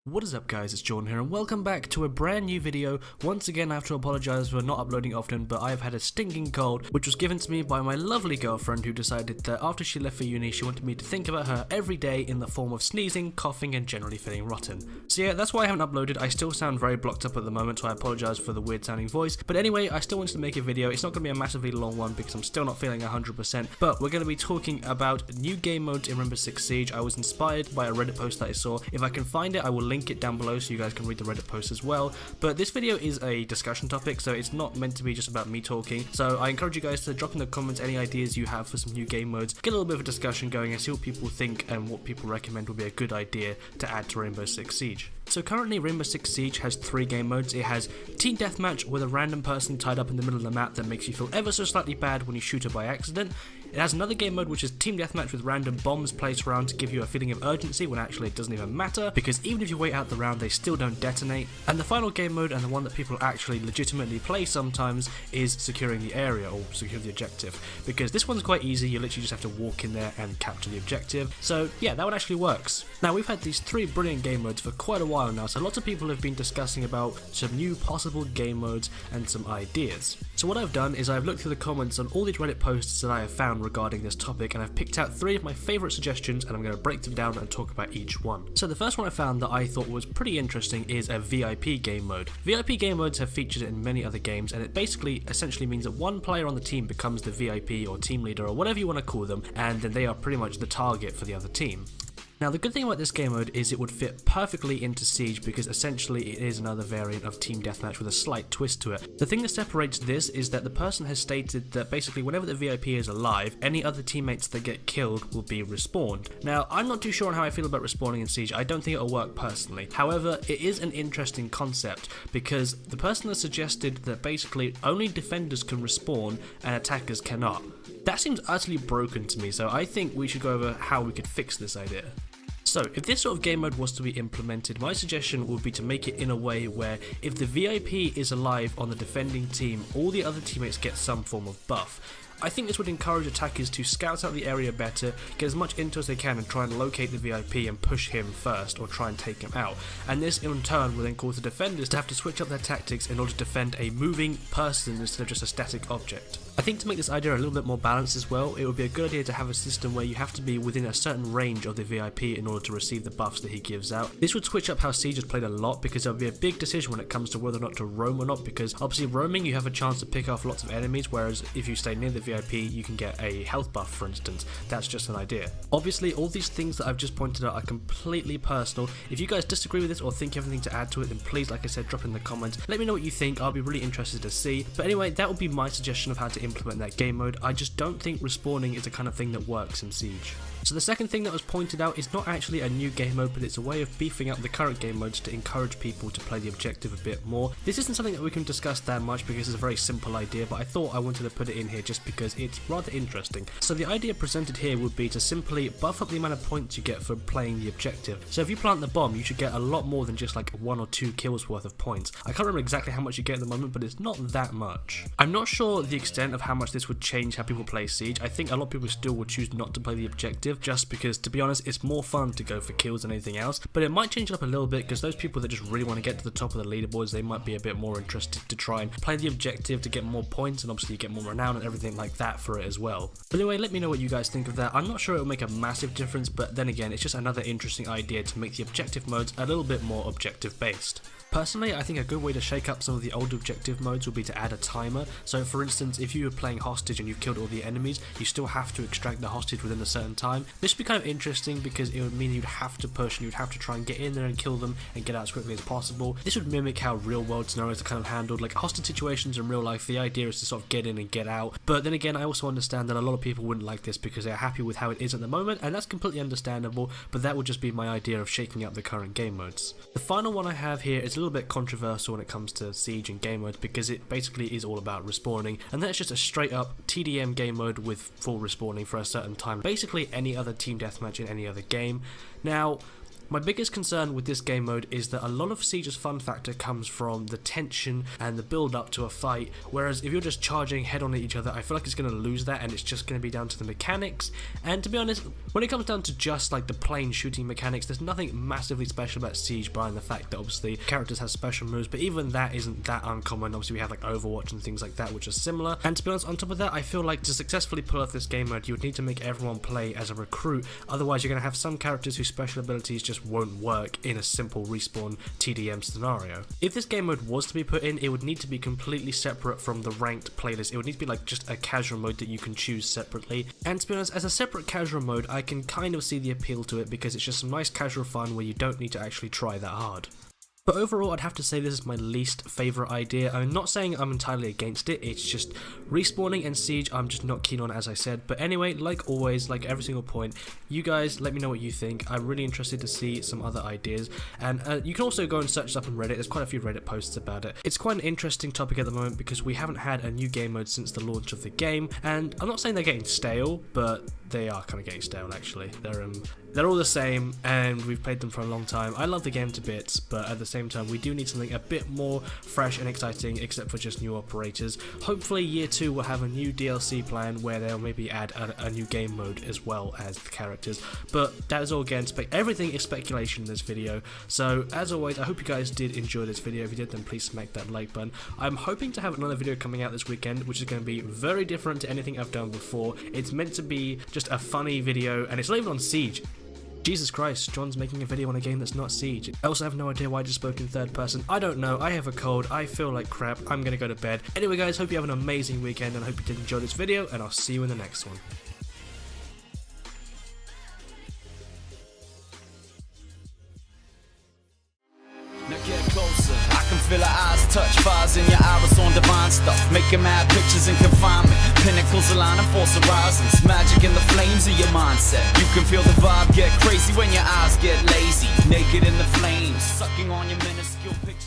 What is up guys, it's Jordan here and welcome back to a brand new video. Once again I have to apologise for not uploading often, but I've had a stinking cold which was given to me by my lovely girlfriend who decided that after she left for uni she wanted me to think about her every day in the form of sneezing, coughing and generally feeling rotten. So yeah, that's why I haven't uploaded. I still sound very blocked up at the moment, so I apologise for the weird sounding voice, but anyway I still wanted to make a video. It's not going to be a massively long one because I'm still not feeling 100%, but we're going to be talking about new game modes in Rainbow Six Siege. I was inspired by a Reddit post that I saw. If I can find it I will link it down below so you guys can read the Reddit post as well, but this video is a discussion topic, so it's not meant to be just about me talking. So I encourage you guys to drop in the comments any ideas you have for some new game modes, get a little bit of a discussion going and see what people think and what people recommend would be a good idea to add to Rainbow Six Siege. So currently Rainbow Six Siege has 3 game modes. It has Team Deathmatch with a random person tied up in the middle of the map that makes you feel ever so slightly bad when you shoot her by accident. It has another game mode which is Team Deathmatch with random bombs placed around to give you a feeling of urgency when actually it doesn't even matter, because even if you wait out the round they still don't detonate. And the final game mode, and the one that people actually legitimately play sometimes, is securing the area or secure the objective, because this one's quite easy. You literally just have to walk in there and capture the objective. So yeah, that one actually works. Now we've had these 3 brilliant game modes for quite a while now, so lots of people have been discussing about some new possible game modes and some ideas. So what I've done is I've looked through the comments on all these Reddit posts that I have found regarding this topic, and I've picked out 3 of my favourite suggestions and I'm going to break them down and talk about each one. So the first one I found that I thought was pretty interesting is a VIP game mode. VIP game modes have featured in many other games, and it basically essentially means that one player on the team becomes the VIP or team leader or whatever you want to call them, and then they are pretty much the target for the other team. Now the good thing about this game mode is it would fit perfectly into Siege, because essentially it is another variant of Team Deathmatch with a slight twist to it. The thing that separates this is that the person has stated that basically whenever the VIP is alive, any other teammates that get killed will be respawned. Now I'm not too sure on how I feel about respawning in Siege. I don't think it'll work personally. However, it is an interesting concept because the person has suggested that basically only defenders can respawn and attackers cannot. That seems utterly broken to me, so I think we should go over how we could fix this idea. So, if this sort of game mode was to be implemented, my suggestion would be to make it in a way where if the VIP is alive on the defending team, all the other teammates get some form of buff. I think this would encourage attackers to scout out the area better, get as much intel as they can and try and locate the VIP and push him first or try and take him out. And this in turn will then cause the defenders to have to switch up their tactics in order to defend a moving person instead of just a static object. I think to make this idea a little bit more balanced as well, it would be a good idea to have a system where you have to be within a certain range of the VIP in order to receive the buffs that he gives out. This would switch up how Siege is played a lot, because there would be a big decision when it comes to whether or not to roam or not, because obviously roaming you have a chance to pick off lots of enemies, whereas if you stay near the VIP you can get a health buff for instance. That's just an idea. Obviously all these things that I've just pointed out are completely personal. If you guys disagree with this or think you have anything to add to it, then please, like I said, drop in the comments. Let me know what you think. I'll be really interested to see. But anyway, that would be my suggestion of how to implement that game mode. I just don't think respawning is the kind of thing that works in Siege. So the second thing that was pointed out is not actually a new game mode, but it's a way of beefing up the current game modes to encourage people to play the objective a bit more. This isn't something that we can discuss that much because it's a very simple idea, but I thought I wanted to put it in here just because it's rather interesting. So the idea presented here would be to simply buff up the amount of points you get for playing the objective. So if you plant the bomb, you should get a lot more than just like 1 or 2 kills worth of points. I can't remember exactly how much you get at the moment, but it's not that much. I'm not sure the extent of how much this would change how people play Siege. I think a lot of people still would choose not to play the objective just because, to be honest, it's more fun to go for kills than anything else, but it might change it up a little bit because those people that just really want to get to the top of the leaderboards, they might be a bit more interested to try and play the objective to get more points, and obviously you get more renown and everything like that for it as well. But anyway, let me know what you guys think of that. I'm not sure it'll make a massive difference, but then again, it's just another interesting idea to make the objective modes a little bit more objective based. Personally, I think a good way to shake up some of the old objective modes would be to add a timer. So for instance, if you were playing hostage and you've killed all the enemies, you still have to extract the hostage within a certain time. This would be kind of interesting because it would mean you'd have to push and you'd have to try and get in there and kill them and get out as quickly as possible. This would mimic how real world scenarios are kind of handled. Like hostage situations in real life, the idea is to sort of get in and get out. But then again, I also understand that a lot of people wouldn't like this because they're happy with how it is at the moment, and that's completely understandable, but that would just be my idea of shaking up the current game modes. The final one I have here is a little bit controversial when it comes to Siege and game modes because it basically is all about respawning, and that's just a straight up TDM game mode with full respawning for a certain time. Basically any other team deathmatch in any other game. Now, My biggest concern with this game mode is that a lot of Siege's fun factor comes from the tension and the build up to a fight, whereas if you're just charging head on at each other, I feel like it's going to lose that and it's just going to be down to the mechanics. And to be honest, when it comes down to just like the plain shooting mechanics, there's nothing massively special about Siege behind the fact that obviously characters have special moves, but even that isn't that uncommon. Obviously we have like Overwatch and things like that which are similar, and to be honest, on top of that, I feel like to successfully pull off this game mode you would need to make everyone play as a recruit, otherwise you're going to have some characters whose special abilities just won't work in a simple respawn TDM scenario. If this game mode was to be put in, it would need to be completely separate from the ranked playlist. It would need to be like just a casual mode that you can choose separately, and to be honest, as a separate casual mode I can kind of see the appeal to it because it's just some nice casual fun where you don't need to actually try that hard. But overall, I'd have to say this is my least favourite idea. I'm not saying I'm entirely against it, it's just respawning and Siege I'm just not keen on, as I said. But anyway, like always, like every single point, you guys let me know what you think. I'm really interested to see some other ideas, and you can also go and search up on Reddit. There's quite a few Reddit posts about it. It's quite an interesting topic at the moment because we haven't had a new game mode since the launch of the game, and I'm not saying they're getting stale, but they are kind of getting stale actually. They're all the same and we've played them for a long time. I love the game to bits, but at the same time we do need something a bit more fresh and exciting, except for just new operators. Hopefully year 2 will have a new DLC plan where they'll maybe add a new game mode as well as the characters, but that is all again, everything is speculation in this video. So as always, I hope you guys did enjoy this video. If you did, then please smack that like button. I'm hoping to have another video coming out this weekend which is going to be very different to anything I've done before. It's meant to be just a funny video, and it's not even on Siege. Jesus Christ, John's making a video on a game that's not Siege. I also have no idea why I just spoke in third person. I don't know, I have a cold, I feel like crap, I'm gonna go to bed. Anyway guys, hope you have an amazing weekend and I hope you did enjoy this video, and I'll see you in the next one. Now get closer, I can feel her eyes touch, fires in your iris on divine stuff, making mad pictures in confinement, pinnacles aligning, force horizons, magic in the flames of your mindset. You can feel the vibe get crazy when your eyes get lazy, naked in the flames, sucking on your minuscule picture.